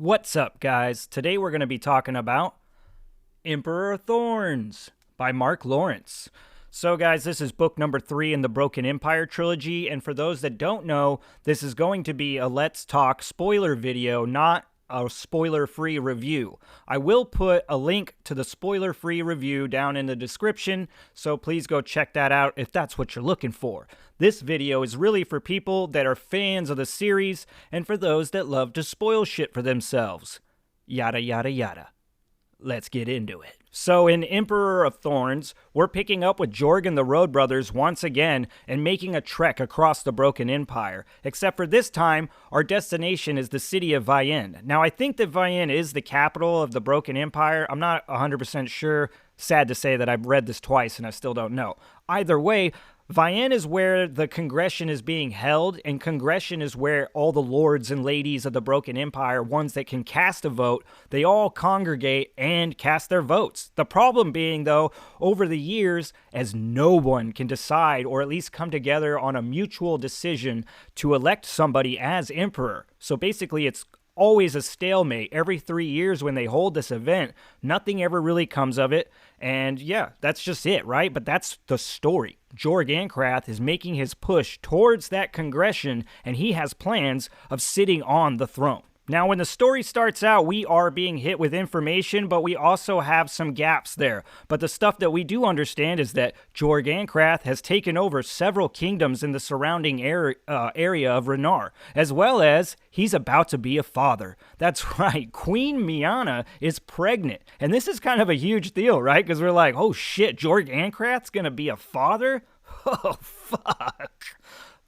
What's up, guys? Today we're going to be talking about Emperor Thorns by Mark Lawrence. So, guys, this is book number 3 in the Broken Empire trilogy, and for those that don't know, this is going to be a Let's Talk spoiler video, not a spoiler-free review. I will put a link to the spoiler-free review down in the description, so please go check that out if that's what you're looking for. This video is really for people that are fans of the series and for those that love to spoil shit for themselves. Yada yada yada. Let's get into it. So in Emperor of Thorns, we're picking up with Jorg and the Road Brothers once again and making a trek across the Broken Empire. Except for this time, our destination is the city of Vienne. Now I think that Vienne is the capital of the Broken Empire. I'm not 100% sure. Sad to say that I've read this twice and I still don't know. Either way, Vienne is where the Congression is being held, and Congression is where all the lords and ladies of the Broken Empire, ones that can cast a vote, they all congregate and cast their votes. The problem being, though, over the years, as no one can decide or at least come together on a mutual decision to elect somebody as emperor. So basically, it's always a stalemate. Every 3 years when they hold this event, nothing ever really comes of it. And yeah, that's just it, right? But that's the story. Jorg Ancrath is making his push towards that Congression, and he has plans of sitting on the throne. Now, when the story starts out, we are being hit with information, but we also have some gaps there. But the stuff that we do understand is that Jorg Ancrath has taken over several kingdoms in the surrounding area of Renar, as well as he's about to be a father. That's right, Queen Miana is pregnant. And this is kind of a huge deal, right? Because we're like, oh shit, Jorg Ancrath's gonna be a father? Oh, fuck.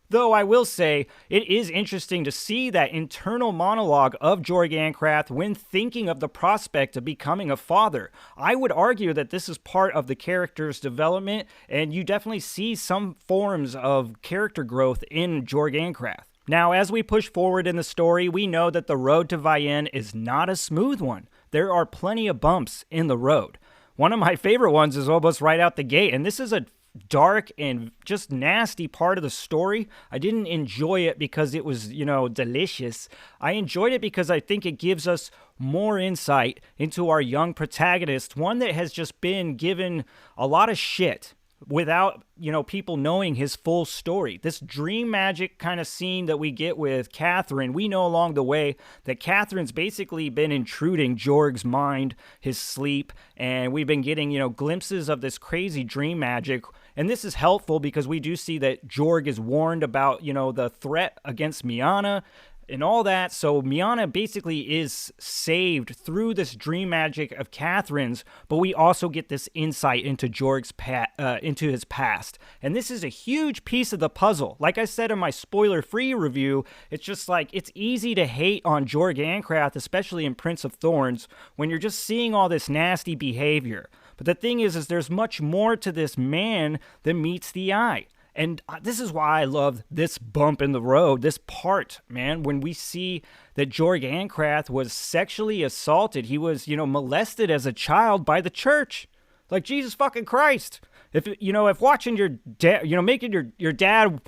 Though I will say, it is interesting to see that internal monologue of Jorg Ancrath when thinking of the prospect of becoming a father. I would argue that this is part of the character's development, and you definitely see some forms of character growth in Jorg Ancrath. Now, as we push forward in the story, we know that the road to Vienne is not a smooth one. There are plenty of bumps in the road. One of my favorite ones is almost right out the gate, and this is a dark and just nasty part of the story. I didn't enjoy it because it was, delicious. I enjoyed it because I think it gives us more insight into our young protagonist, one that has just been given a lot of shit without, people knowing his full story. This dream magic kind of scene that we get with Catherine, we know along the way that Catherine's basically been intruding Jorg's mind, his sleep, and we've been getting, glimpses of this crazy dream magic. And this is helpful because we do see that Jorg is warned about, the threat against Miana and all that. So Miana basically is saved through this dream magic of Catherine's, but we also get this insight into Jorg's into his past. And this is a huge piece of the puzzle. Like I said in my spoiler-free review, it's just like, it's easy to hate on Jorg Ancrath, especially in Prince of Thorns, when you're just seeing all this nasty behavior. But the thing is there's much more to this man than meets the eye. And this is why I love this bump in the road, this part, man, when we see that Jorg Ancrath was sexually assaulted. He was, molested as a child by the church. Like, Jesus fucking Christ. If watching your dad, making your dad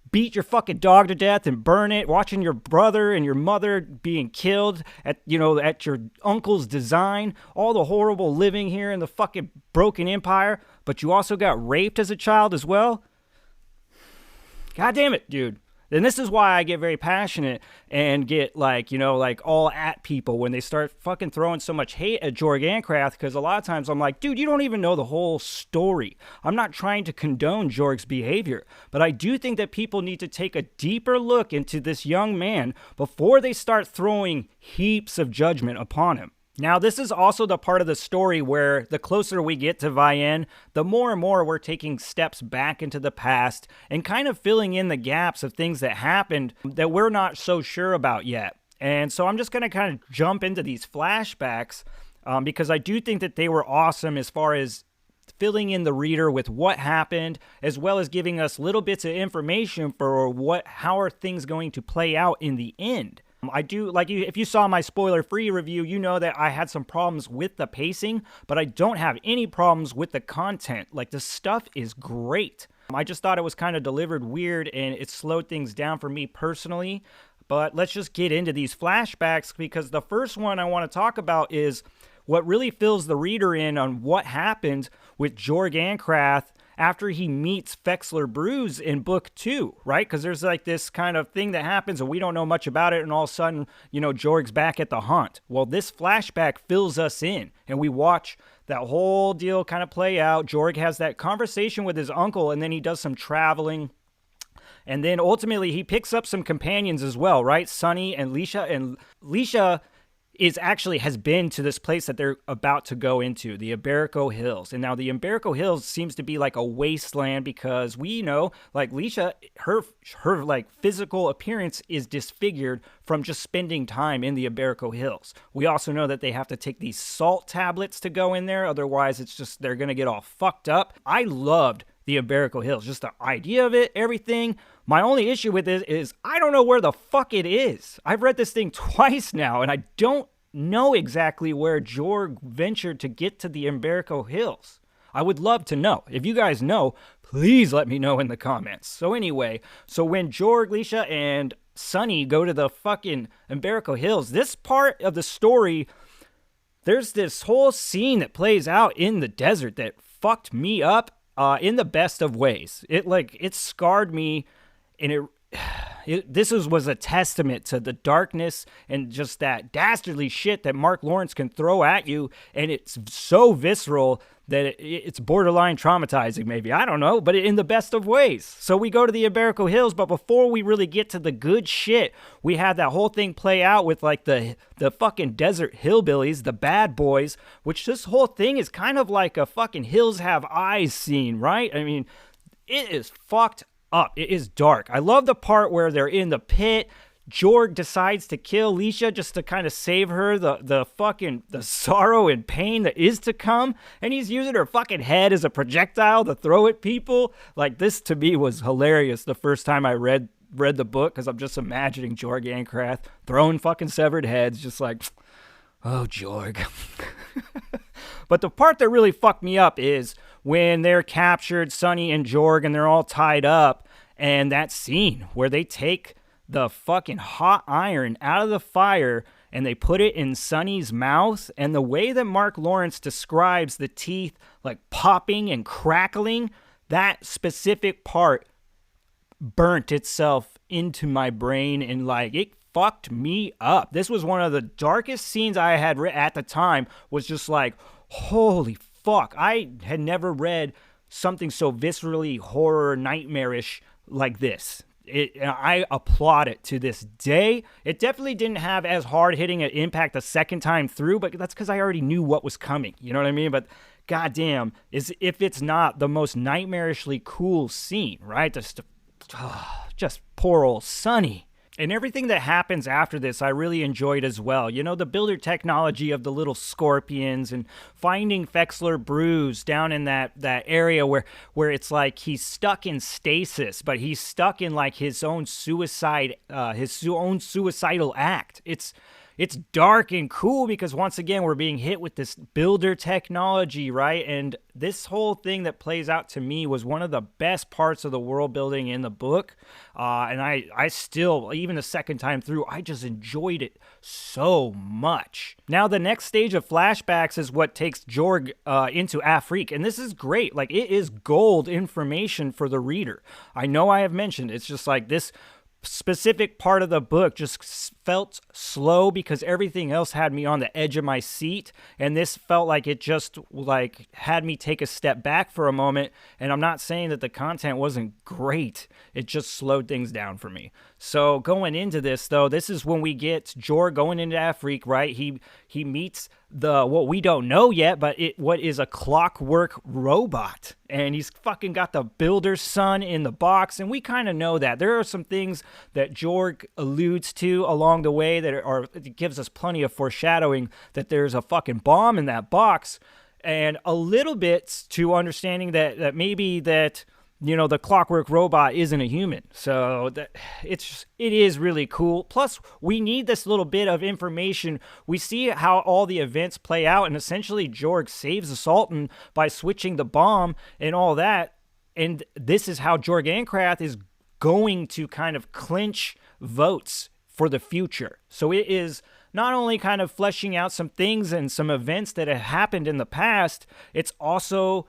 beat your fucking dog to death and burn it, watching your brother and your mother being killed at your uncle's design, all the horrible living here in the fucking Broken Empire, but you also got raped as a child as well. God damn it, dude. And this is why I get very passionate and get all at people when they start fucking throwing so much hate at Jorg Ancrath, because a lot of times I'm like, dude, you don't even know the whole story. I'm not trying to condone Jorg's behavior, but I do think that people need to take a deeper look into this young man before they start throwing heaps of judgment upon him. Now, this is also the part of the story where the closer we get to Vienne, the more and more we're taking steps back into the past and kind of filling in the gaps of things that happened that we're not so sure about yet. And so I'm just going to kind of jump into these flashbacks because I do think that they were awesome as far as filling in the reader with what happened, as well as giving us little bits of information for how are things going to play out in the end. I do, if you saw my spoiler-free review, you know that I had some problems with the pacing, but I don't have any problems with the content. The stuff is great. I just thought it was kind of delivered weird, and it slowed things down for me personally. But let's just get into these flashbacks, because the first one I want to talk about is what really fills the reader in on what happened with Jorg Ancrath after he meets Fexler Bruce in book 2, right? Because there's like this kind of thing that happens and we don't know much about it, and all of a sudden, Jorg's back at the haunt. Well, this flashback fills us in, and we watch that whole deal kind of play out. Jorg has that conversation with his uncle, and then he does some traveling. And then ultimately he picks up some companions as well, right? Sonny and Leisha. And Leisha has been to this place that they're about to go into, the Iberico Hills. And now the Iberico Hills seems to be like a wasteland, because we know, like, Leisha, her like physical appearance is disfigured from just spending time in the Iberico Hills. We also know that they have to take these salt tablets to go in there, otherwise it's just, they're gonna get all fucked up. I loved the Iberico Hills, just the idea of it, everything. My only issue with it is I don't know where the fuck it is. I've read this thing twice now, and I don't know exactly where Jorg ventured to get to the Iberico Hills. I would love to know. If you guys know, please let me know in the comments. So anyway, when Jorg, Leisha, and Sonny go to the fucking Iberico Hills, this part of the story, there's this whole scene that plays out in the desert that fucked me up in the best of ways. It scarred me, and this was a testament to the darkness and just that dastardly shit that Mark Lawrence can throw at you, and it's so visceral that it's borderline traumatizing, maybe. I don't know, but in the best of ways. So we go to the Iberico Hills, but before we really get to the good shit, we have that whole thing play out with like the fucking desert hillbillies, the bad boys, which this whole thing is kind of like a fucking Hills Have Eyes scene, right? I mean, it is fucked up. It is dark. I love the part where they're in the pit. Jorg decides to kill Leisha just to kind of save her the sorrow and pain that is to come, and he's using her fucking head as a projectile to throw at people. Like, this to me was hilarious the first time I read the book, because I'm just imagining Jorg Ancrath throwing fucking severed heads, just like, oh, Jorg. But the part that really fucked me up is when they're captured, Sonny and Jorg, and they're all tied up, and that scene where they take the fucking hot iron out of the fire and they put it in Sonny's mouth, and the way that Mark Lawrence describes the teeth like popping and crackling, that specific part burnt itself into my brain, and like, it fucked me up. This was one of the darkest scenes I had read at the time. Was just like, holy fuck. I had never read something so viscerally horror nightmarish like this. I applaud it to this day. It definitely didn't have as hard-hitting an impact the second time through, but that's because I already knew what was coming. You know what I mean? But goddamn, if it's not the most nightmarishly cool scene, right? Just poor old Sonny. And everything that happens after this, I really enjoyed as well. You know, the builder technology of the little scorpions, and finding Fexler Bruce down in that area where it's like he's stuck in stasis, but he's stuck in like his own suicidal act. It's dark and cool because, once again, we're being hit with this builder technology, right? And this whole thing that plays out to me was one of the best parts of the world building in the book. And I still, even the second time through, I just enjoyed it so much. Now, the next stage of flashbacks is what takes Jorg into Afrique. And this is great. Like, it is gold information for the reader. I know I have mentioned, it's just like this specific part of the book just felt slow because everything else had me on the edge of my seat, and this felt like it just like had me take a step back for a moment. And I'm not saying that the content wasn't great, it just slowed things down for me. So going into this, though, this is when we get Jorg going into Afrique, right? He meets what we don't know yet, but what is a clockwork robot, and he's fucking got the builder's son in the box, and we kind of know that. There are some things that Jorg alludes to along the way that it gives us plenty of foreshadowing that there's a fucking bomb in that box, and a little bit to understanding that maybe that, you know, the clockwork robot isn't a human. So it is really cool. Plus, we need this little bit of information. We see how all the events play out, and essentially Jorg saves the Sultan by switching the bomb and all that. And this is how Jorg Ancrath is going to kind of clinch votes for the future. So it is not only kind of fleshing out some things and some events that have happened in the past, it's also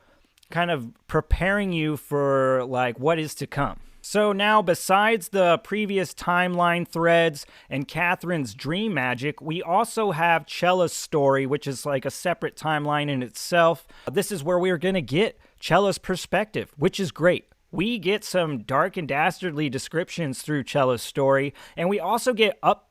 kind of preparing you for like what is to come. So now, besides the previous timeline threads and Catherine's dream magic, we also have Chella's story, which is like a separate timeline in itself. This is where we're going to get Chella's perspective, which is great. We get some dark and dastardly descriptions through Chella's story, and we also get up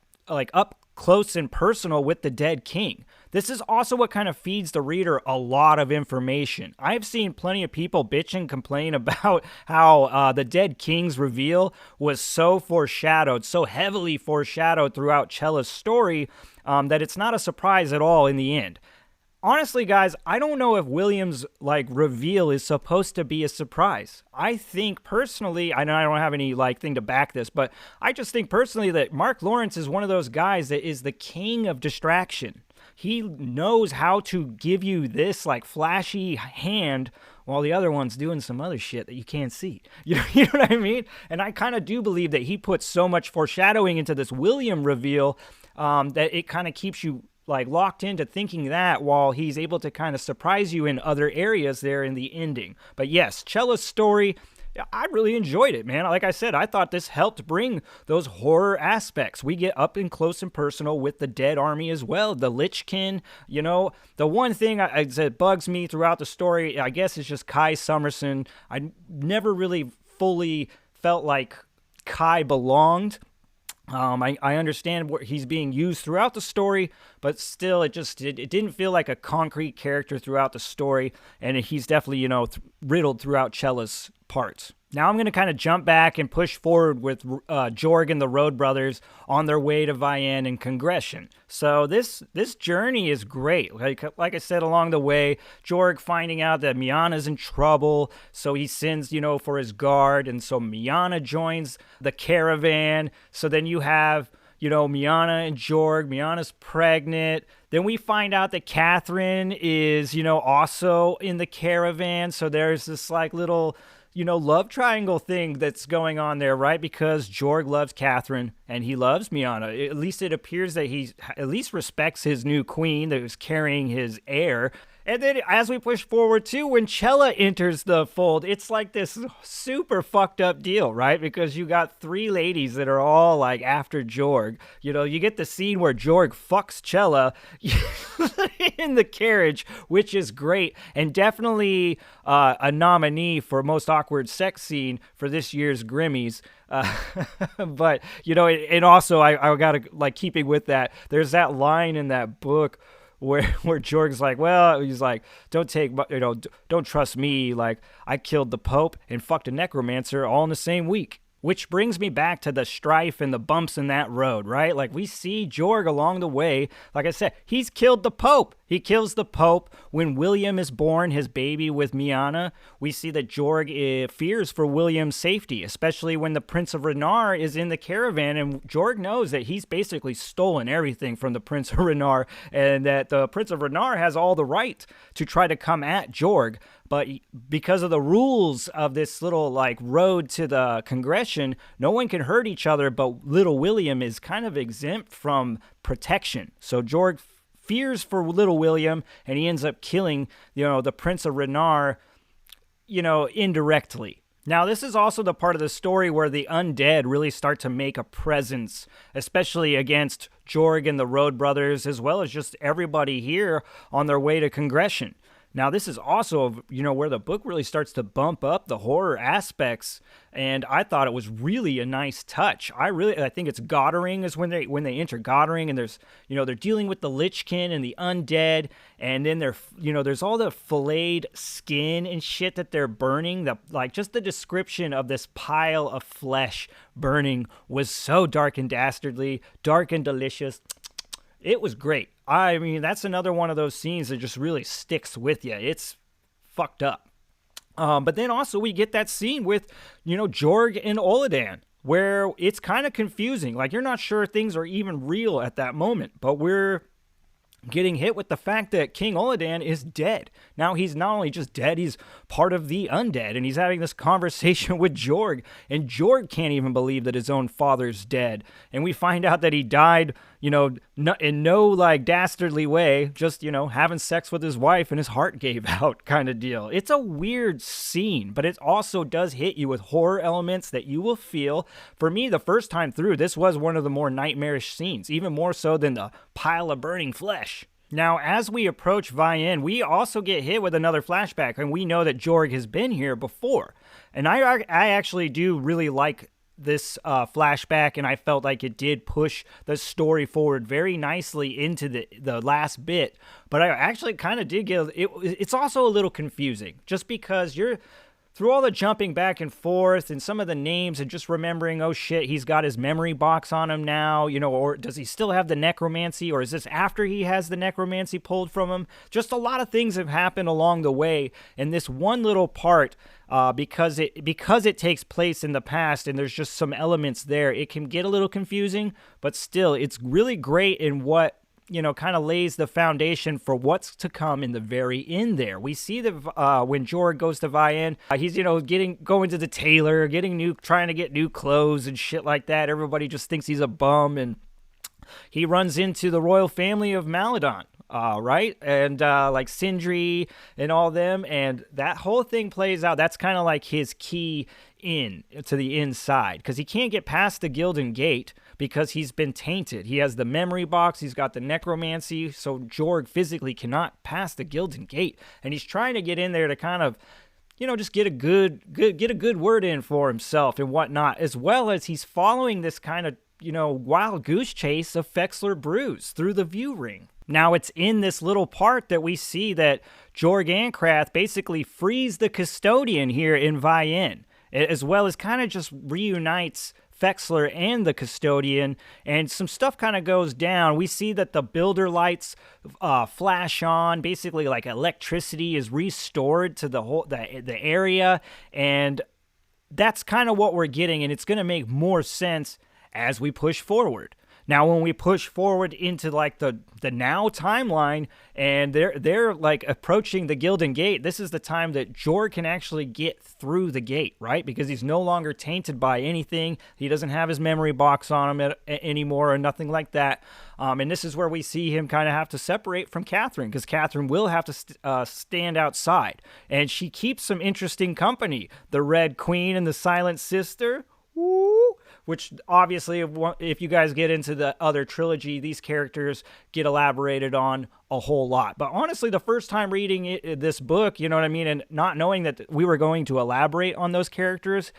close and personal with the dead king. This is also what kind of feeds the reader a lot of information. I've seen plenty of people bitch and complain about how the dead king's reveal was so foreshadowed, so heavily foreshadowed throughout Chella's story, that it's not a surprise at all in the end. Honestly, guys, I don't know if William's reveal is supposed to be a surprise. I think personally, I know I don't have any thing to back this, but I just think personally that Mark Lawrence is one of those guys that is the king of distraction. He knows how to give you this flashy hand while the other one's doing some other shit that you can't see. You know what I mean? And I kind of do believe that he puts so much foreshadowing into this William reveal that it kind of keeps you locked into thinking that, while he's able to kind of surprise you in other areas there in the ending. But yes, Chella's story, I really enjoyed it, man. Like I said, I thought this helped bring those horror aspects. We get up and close and personal with the dead army as well. The Lichkin, the one thing that bugs me throughout the story, I guess, is just Kai Summerson. I never really fully felt like Kai belonged. I understand what he's being used throughout the story, but still, it didn't feel like a concrete character throughout the story, and he's definitely, riddled throughout Chella's parts. Now I'm going to kind of jump back and push forward with Jorg and the Road Brothers on their way to Vienne and Congression. So this journey is great. Like I said, along the way, Jorg finding out that Miana's in trouble, so he sends, for his guard, and so Miana joins the caravan. So then you have, Miana and Jorg. Miana's pregnant. Then we find out that Catherine is, also in the caravan. So there's this little love triangle thing that's going on there, right? Because Jorg loves Catherine and he loves Miana. At least it appears that he at least respects his new queen that was carrying his heir. And then as we push forward too, when Chella enters the fold, it's like this super fucked up deal, right? Because you got three ladies that are all after Jorg. You get the scene where Jorg fucks Chella in the carriage, which is great, and definitely a nominee for most awkward sex scene for this year's Grammys. But and also I gotta keeping with that, there's that line in that book where Jorg's don't trust me, I killed the Pope and fucked a necromancer all in the same week. Which brings me back to the strife and the bumps in that road, right? We see Jorg along the way. Like I said, he's killed the Pope. He kills the Pope. When William is born, his baby with Miana, we see that Jorg fears for William's safety, especially when the Prince of Renar is in the caravan, and Jorg knows that he's basically stolen everything from the Prince of Renar, and that the Prince of Renar has all the right to try to come at Jorg. But because of the rules of this little road to the Congression, no one can hurt each other, but little William is kind of exempt from protection. So Jorg fears for little William, and he ends up killing, the Prince of Renar, indirectly. Now, this is also the part of the story where the undead really start to make a presence, especially against Jorg and the Road Brothers, as well as just everybody here on their way to Congression. Now, this is also, where the book really starts to bump up the horror aspects, and I thought it was really a nice touch. I think it's Gottering is when they enter Gottering, and there's, they're dealing with the Lichkin and the undead, and then there's all the filleted skin and shit that they're burning. Just the description of this pile of flesh burning was so dark and dastardly, dark and delicious. It was great. I mean, that's another one of those scenes that just really sticks with you. It's fucked up. But then also we get that scene with, Jorg and Oledan, where it's kind of confusing. You're not sure things are even real at that moment, but we're getting hit with the fact that King Oledan is dead. Now, he's not only just dead, he's part of the undead, and he's having this conversation with Jorg, and Jorg can't even believe that his own father's dead. And we find out that he died, in no, like, dastardly way, just, having sex with his wife and his heart gave out kind of deal. It's a weird scene, but it also does hit you with horror elements that you will feel. For me, the first time through, this was one of the more nightmarish scenes, even more so than the pile of burning flesh. Now, as we approach Vienne, we also get hit with another flashback, and we know that Jorg has been here before. And I actually do really like this flashback, and I felt like it did push the story forward very nicely into the last bit. But I actually kind of did get it's also a little confusing, just because you're through all the jumping back and forth and some of the names and just remembering, oh shit, he's got his memory box on him now, or does he still have the necromancy, or is this after he has the necromancy pulled from him? Just a lot of things have happened along the way, and this one little part, because it takes place in the past and there's just some elements there, it can get a little confusing, but still, it's really great in what kind of lays the foundation for what's to come in the very end there. We see that when Jorg goes to Vienne, he's, going to the tailor, trying to get new clothes and shit like that. Everybody just thinks he's a bum, and he runs into the royal family of Oledan, right? And like Sindri and all them, and that whole thing plays out. That's kind of like his key in to the inside, because he can't get past the Gilden Gate because he's been tainted. He has the memory box, he's got the necromancy, so Jorg physically cannot pass the Gilden Gate, and he's trying to get in there to kind of just get a good word in for himself and whatnot, as well as he's following this kind of wild goose chase of Fexler Bruise through the view ring. Now, it's in this little part that we see that Jorg Ancrath basically frees the custodian here in Vienne, as well as kind of just reunites Fexler and the custodian, and some stuff kind of goes down. We see that the builder lights flash on, basically like electricity is restored to the area, and that's kind of what we're getting, and it's going to make more sense as we push forward. Now, when we push forward into like the now timeline, and they're like approaching the Gilden Gate, this is the time that Jorg can actually get through the gate, right? Because he's no longer tainted by anything. He doesn't have his memory box on him anymore or nothing like that. And this is where we see him kind of have to separate from Catherine, because Catherine will have to stand outside. And she keeps some interesting company. The Red Queen and the Silent Sister. Woo! Which obviously, if you guys get into the other trilogy, these characters get elaborated on a whole lot. But honestly, the first time reading this book, and not knowing that we were going to elaborate on those characters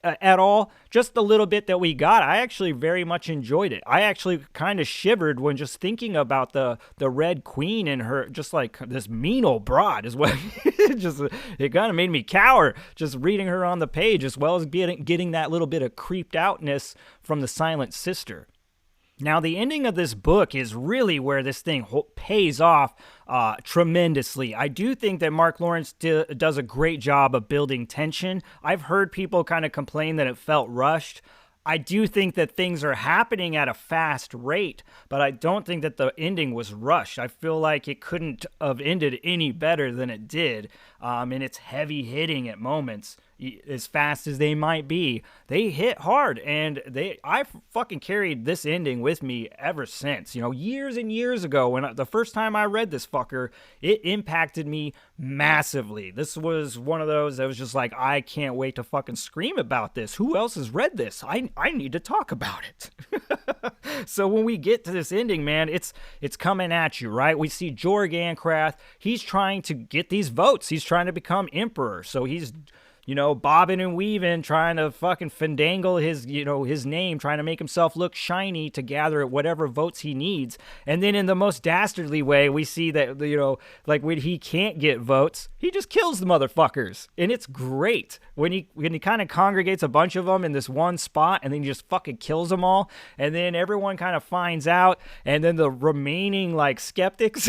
at all, just the little bit that we got, I actually very much enjoyed it. I actually kind of shivered when just thinking about the Red Queen and her, just like this mean old broad is what it kind of made me cower just reading her on the page, as well as getting that little bit of creeped outness from the Silent Sister. Now, the ending of this book is really where this thing pays off tremendously. I do think that Mark Lawrence does a great job of building tension. I've heard people kind of complain that it felt rushed. I do think that things are happening at a fast rate, but I don't think that the ending was rushed. I feel like it couldn't have ended any better than it did, and it's heavy hitting at moments. As fast as they might be, they hit hard, and I fucking carried this ending with me ever since. Years and years ago, when the first time I read this fucker, it impacted me massively. This was one of those that was just like, I can't wait to fucking scream about this. Who else has read this? I need to talk about it. So when we get to this ending, man, it's coming at you, right? We see Jorg Ancrath. He's trying to get these votes. He's trying to become emperor. So he's bobbing and weaving, trying to fucking fandangle his name, trying to make himself look shiny to gather whatever votes he needs. And then in the most dastardly way, we see that, like when he can't get votes, he just kills the motherfuckers. And it's great when he kind of congregates a bunch of them in this one spot, and then he just fucking kills them all. And then everyone kind of finds out, and then the remaining like skeptics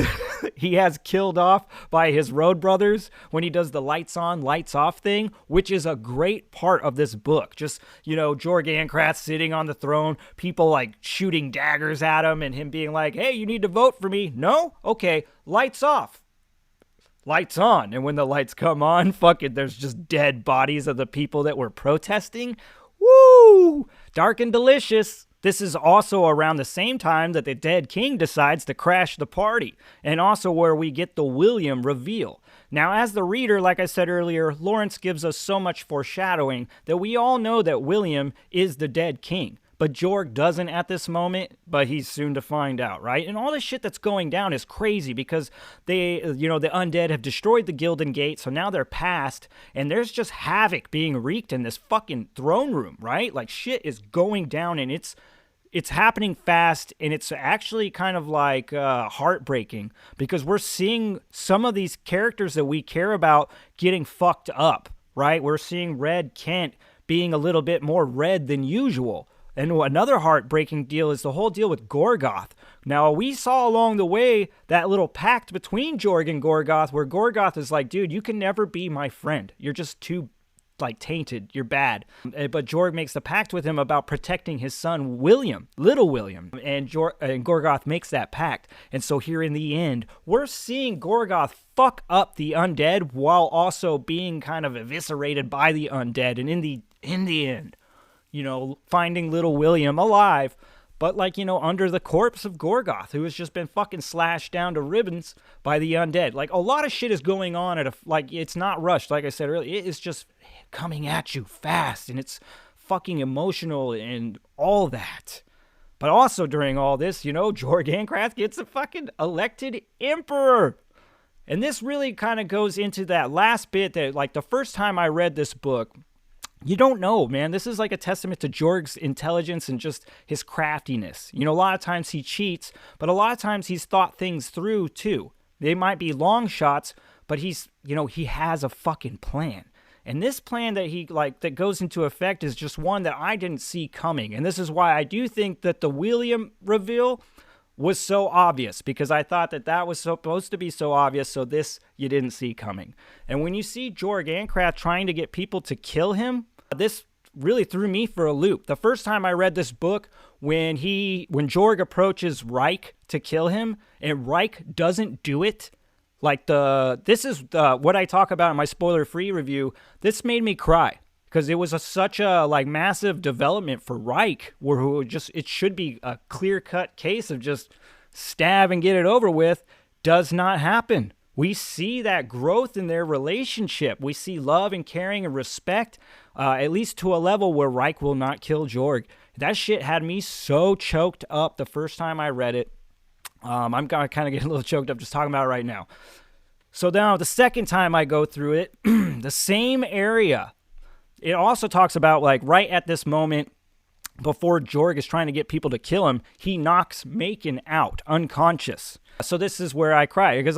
he has killed off by his road brothers when he does the lights on, lights off thing. which is a great part of this book. Just, Jorg Ancrath sitting on the throne, people like shooting daggers at him and him being like, hey, you need to vote for me. No? Okay, lights off. Lights on. And when the lights come on, fuck it, there's just dead bodies of the people that were protesting. Woo! Dark and delicious. This is also around the same time that the dead king decides to crash the party, and also where we get the William reveal. Now, as the reader, like I said earlier, Lawrence gives us so much foreshadowing that we all know that William is the dead king. But Jorg doesn't at this moment, but he's soon to find out, right? And all this shit that's going down is crazy because the undead have destroyed the Gildan Gate, so now they're past, and there's just havoc being wreaked in this fucking throne room, right? Like, shit is going down, and it's happening fast, and it's actually kind of like heartbreaking because we're seeing some of these characters that we care about getting fucked up, right? We're seeing Red Kent being a little bit more red than usual. And another heartbreaking deal is the whole deal with Gorgoth. Now, we saw along the way that little pact between Jorg and Gorgoth where Gorgoth is like, dude, you can never be my friend. You're just too, tainted. You're bad. But Jorg makes the pact with him about protecting his son, William, little William. And Gorgoth makes that pact. And so here in the end, we're seeing Gorgoth fuck up the undead while also being kind of eviscerated by the undead. And in the end, finding little William alive, but under the corpse of Gorgoth, who has just been fucking slashed down to ribbons by the undead. Like, a lot of shit is going on it's not rushed, like I said earlier. It is just coming at you fast, and it's fucking emotional and all that. But also during all this, Jorg Ancrath gets a fucking elected emperor. And this really kind of goes into that last bit that, the first time I read this book, you don't know, man. This is like a testament to Jorg's intelligence and just his craftiness. A lot of times he cheats, but a lot of times he's thought things through too. They might be long shots, but he has a fucking plan. And this plan that that goes into effect is just one that I didn't see coming. And this is why I do think that the William reveal was so obvious, because I thought that was supposed to be so obvious, so this you didn't see coming. And when you see Jorg Ancrath trying to get people to kill him, this really threw me for a loop. The first time I read this book, when Jorg approaches Reich to kill him, and Reich doesn't do it, this is what I talk about in my spoiler-free review, this made me cry. Because it was such a massive development for Reich, where it should be a clear-cut case of just stab and get it over with. Does not happen. We see that growth in their relationship. We see love and caring and respect, at least to a level where Reich will not kill Jorg. That shit had me so choked up the first time I read it. I'm kind of getting a little choked up just talking about it right now. So now the second time I go through it, the same area. It also talks about, right at this moment, before Jorg is trying to get people to kill him, he knocks Macon out, unconscious. So this is where I cry, because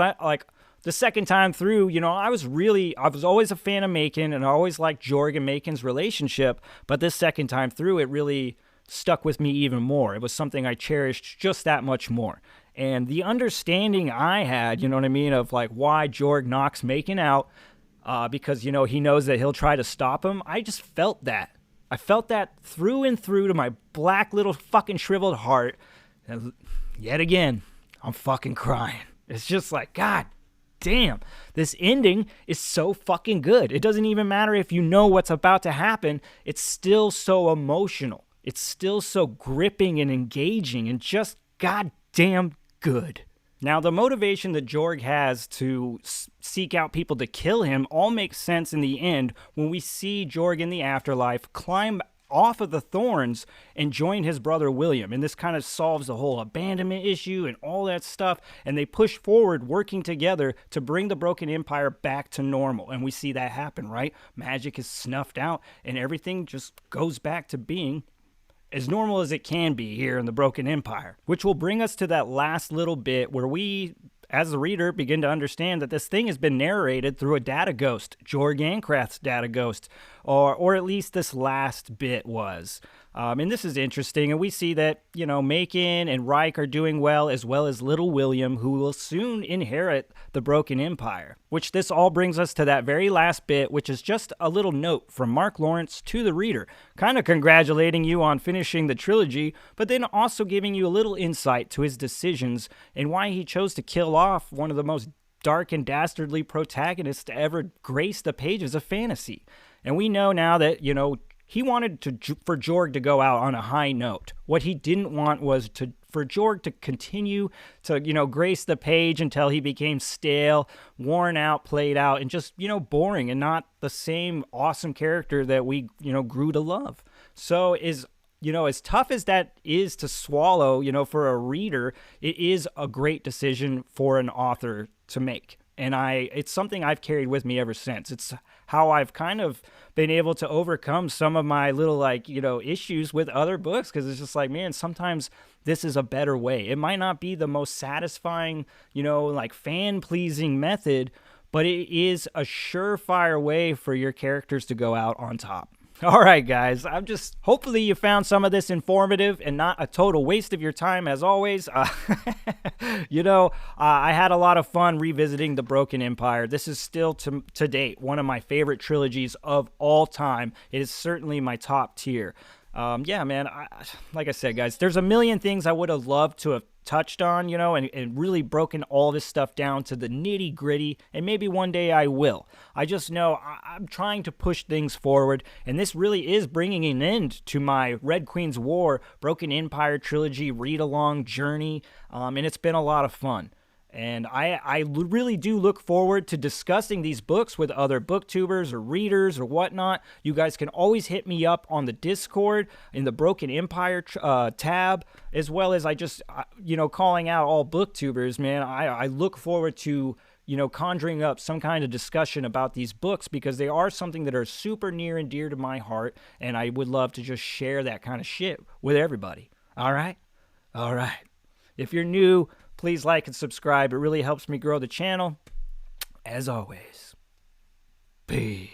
the second time through, I was always a fan of Macon, and I always liked Jorg and Macon's relationship, but this second time through, it really stuck with me even more. It was something I cherished just that much more. And the understanding I had, of why Jorg knocks Macon out, because, he knows that he'll try to stop him. I just felt that. I felt that through and through to my black little fucking shriveled heart. And yet again, I'm fucking crying. It's just God damn, this ending is so fucking good. It doesn't even matter if you know what's about to happen. It's still so emotional. It's still so gripping and engaging and just goddamn good. Now, the motivation that Jorg has to seek out people to kill him all makes sense in the end when we see Jorg in the afterlife climb off of the Thorns and join his brother William. And this kind of solves the whole abandonment issue and all that stuff. And they push forward working together to bring the Broken Empire back to normal. And we see that happen, right? Magic is snuffed out and everything just goes back to being as normal as it can be here in the Broken Empire, which will bring us to that last little bit where we, as the reader, begin to understand that this thing has been narrated through a data ghost, Jorg Ancrath's data ghost, or at least this last bit was. And this is interesting, and we see that, Macon and Reich are doing well as little William, who will soon inherit the Broken Empire. Which this all brings us to that very last bit, which is just a little note from Mark Lawrence to the reader, kind of congratulating you on finishing the trilogy, but then also giving you a little insight to his decisions and why he chose to kill off one of the most dark and dastardly protagonists to ever grace the pages of fantasy. And we know now that, he wanted for Jorg to go out on a high note. What he didn't want was for Jorg to continue to, grace the page until he became stale, worn out, played out, and just, boring and not the same awesome character that we, grew to love. So as tough as that is to swallow, for a reader, it is a great decision for an author to make. And it's something I've carried with me ever since. It's how I've kind of been able to overcome some of my little, issues with other books, because it's just like, man, sometimes this is a better way. It might not be the most satisfying, fan-pleasing method, but it is a surefire way for your characters to go out on top. All right, guys, hopefully you found some of this informative and not a total waste of your time, as always. I had a lot of fun revisiting The Broken Empire. This is still, to date, one of my favorite trilogies of all time. It is certainly my top tier. Yeah, man, like I said, guys, there's a million things I would have loved to have touched on, and really broken all this stuff down to the nitty gritty, and maybe one day I will. I just know I'm trying to push things forward, and this really is bringing an end to my Red Queen's War Broken Empire trilogy read-along journey, and it's been a lot of fun. And I really do look forward to discussing these books with other booktubers or readers or whatnot. You guys can always hit me up on the Discord in the Broken Empire tab, as well as calling out all booktubers, man. I look forward to, conjuring up some kind of discussion about these books, because they are something that are super near and dear to my heart, and I would love to just share that kind of shit with everybody. All right? All right. If you're new, please like and subscribe. It really helps me grow the channel. As always, peace.